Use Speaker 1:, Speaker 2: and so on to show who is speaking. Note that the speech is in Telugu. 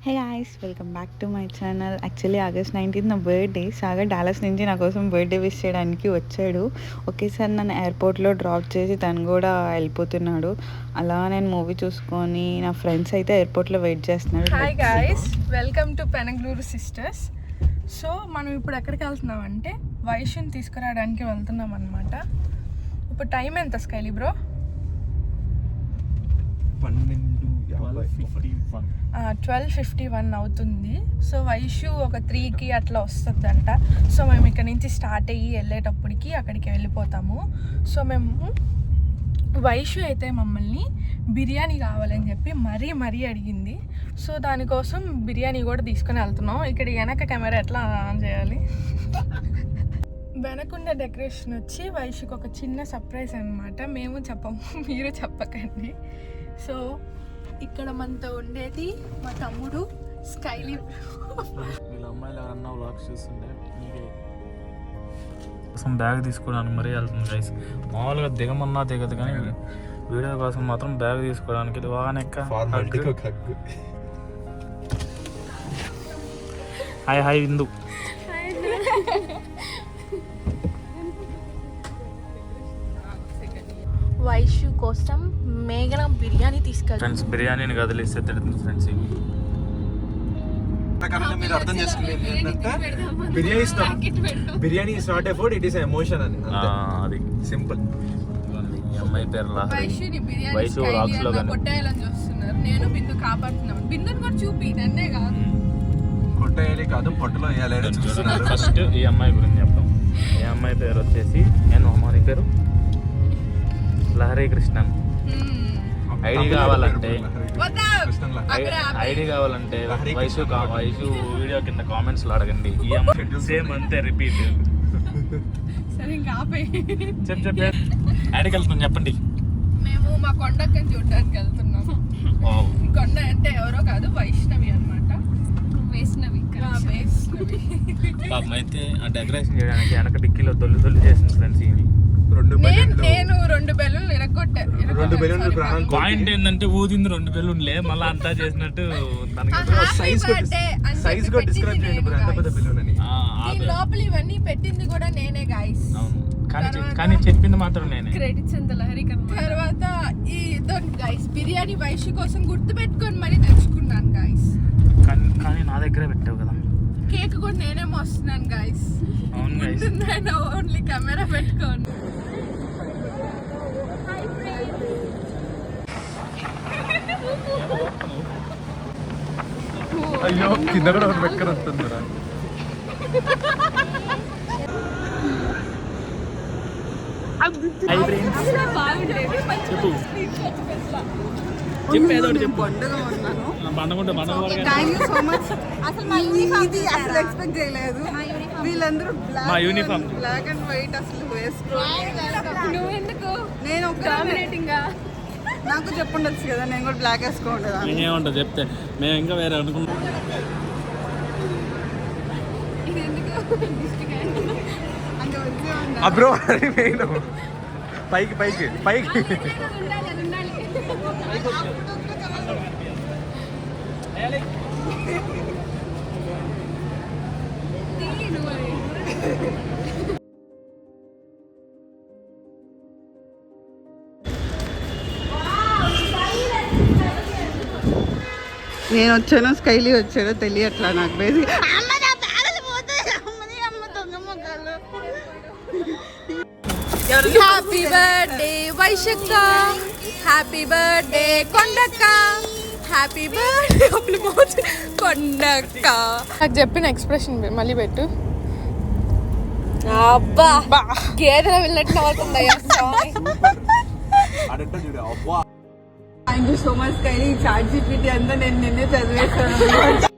Speaker 1: Hey guys, welcome back to my channel. Actually August 19 నా బర్త్డే. సాగర్ డాలస్ నుంచి నా కోసం బర్త్డే విష్ చేయడానికి వచ్చాడు. ఒకేసారి నన్ను ఎయిర్పోర్ట్లో డ్రాప్ చేసి తను కూడా వెళ్ళిపోతున్నాడు. అలా నేను మూవీ చూసుకొని నా ఫ్రెండ్స్ అయితే ఎయిర్పోర్ట్లో వెయిట్ చేస్తున్నారు.
Speaker 2: Hi guys, welcome to Penagaluru sisters. So మనం ఇప్పుడు ఎక్కడికి వెళ్తున్నాం అంటే వైష్ని తీసుకురావడానికి వెళ్తున్నాం అనమాట. ఇప్పుడు టైం ఎంత స్కైలీ బ్రో? 12:51 అవుతుంది. సో వైషు ఒక 3కి అట్లా వస్తుందంట. సో మేము ఇక్కడ నుంచి స్టార్ట్ అయ్యి వెళ్ళేటప్పటికి అక్కడికి వెళ్ళిపోతాము. సో మేము వైషు అయితే మమ్మల్ని బిర్యానీ కావాలని చెప్పి మరీ అడిగింది. సో దానికోసం బిర్యానీ కూడా తీసుకొని వెళ్తున్నాం. ఇక్కడ వెనక కెమెరా ఎట్లా ఆన్ చేయాలి? వెనకున్న డెకరేషన్ వచ్చి వైషుకి ఒక చిన్న సర్ప్రైజ్ అనమాట. మేము చెప్పము, మీరు చెప్పకండి. సో ఇక్కడ మనతో ఉండేది మా తమ్ముడు స్కైలీ.
Speaker 3: వీళ్ళ అమ్మాయిలు ఎవరన్నా వ్లాగ్స్ చూస్తుంటే కోసం బ్యాగ్ తీసుకోవడానికి మరీ వెళ్తుంది గైస్. మామూలుగా దిగమన్నా దిగదు, కానీ వీడియో కోసం మాత్రం బ్యాగ్ తీసుకోవడానికి ఇది వానెక్క. హాయ్ విందు.
Speaker 2: వైషు కోసం మేఘన బిర్యానీ తీసుకెళ్తాం.
Speaker 3: ఫ్రెండ్స్, బిర్యానీని కదిలిస్తే తిడుతుంది ఫ్రెండ్స్.
Speaker 4: మీరు అర్థం చేసుకునేది ఏంటంటే biryani is not a food, it is emotion అని.
Speaker 3: అది
Speaker 4: సింపుల్.
Speaker 3: ఈ అమ్మాయి పేరు వైషు వ్లాగ్స్ లో
Speaker 2: కొట్టేయాలని చూస్తున్నారు. నేను బిందు కాపాడుతున్నాను. బిందుని కూడా చూపి, నన్నే కాదు.
Speaker 4: కొట్టేయాలి కాదు, పొట్టలో వేయాలి చూస్తున్నారు.
Speaker 3: ఫస్ట్ ఈ అమ్మాయి గురించి చెప్తాం. ఈ అమ్మాయి పేరు వచ్చేసి అమ్మాయి పేరు లహరి కృష్ణన్. ఐడి కావాలంటే వైషు వీడియో కింద కామెంట్స్ లో అడగండి. ఈ అమ్మాయి సేమ్ అంతే రిపీట్. చెప్పండి చెప్పండి.
Speaker 2: మేము మా కొండక్కని చూడడానికి వెళ్తున్నాం. కొండ అంటే ఎవరో కాదు, వైష్ణవి అనమాట. వైష్ణవి
Speaker 3: పాపం అయితే ఆ డెకరేషన్ చేయడానికి వెనక డిక్కీలో దొల్లు చేసింది ఫ్రెండ్స్.
Speaker 2: నేను 2 బెలూన్లు ఇరగొట్టాను.
Speaker 3: పాయింట్ ఏంటంటే ఊదింది 2 బెలూన్లే, మళ్ళీ అంతా చేసినట్టు
Speaker 2: లోపల ఇవన్నీ పెట్టింది కూడా నేనే గాయ్స్.
Speaker 3: కానీ చెప్పింది మాత్రం నేనే.
Speaker 2: క్రెడిట్స్ అంత లహరి. తర్వాత ఈ గాయ్స్ బిర్యానీ వైషు కోసం గుర్తు పెట్టుకొని మరీ తెచ్చుకున్నాను గాయ్స్.
Speaker 3: కానీ నా దగ్గరే పెట్టావు కదా.
Speaker 2: కేక్ కూడా నేనే మోస్తున్నాను గాయ్స్.
Speaker 3: అవును గాయ్స్,
Speaker 2: నేను ఓన్లీ కెమెరా పెట్టుకోను.
Speaker 4: అయ్యో, కింద కూడా వెక్కర వస్తుందిరా.
Speaker 3: చెప్పేదోటి చెప్పు.
Speaker 1: ఎక్స్పెక్ట్ చేయలేదు. వీళ్ళందరూ
Speaker 3: మా యూనిఫామ్
Speaker 1: బ్లాక్ అండ్ వైట్ అసలు నేను నాకు చెప్పుండొచ్చు కదా, నేను కూడా బ్లాక్ వేసుకోండి.
Speaker 3: ఏముంటుంది చెప్తే మేము ఇంకా వేరే అనుకున్నాం.
Speaker 4: బ్రో పైకి పైకి పైకి
Speaker 1: నేను వచ్చానో స్కైలీ వచ్చాడో తెలియట్లా నాకు. బేసిక్
Speaker 2: హ్యాపీ బర్త్డే వైశక్క, హ్యాపీ బర్త్డే కొండక్క, హ్యాపీ బర్త్డే కొండక్క. నాకు చెప్పిన ఎక్స్ప్రెషన్ మళ్ళీ పెట్టు. అబ్బా, గేదెల వెళ్ళట్టు అవుతుందయ్యా.
Speaker 1: థ్యాంక్ యూ సో మచ్ స్కైలీ. చాట్ జీపీటీ అంతా నేను నిన్నే చదివేస్తాను.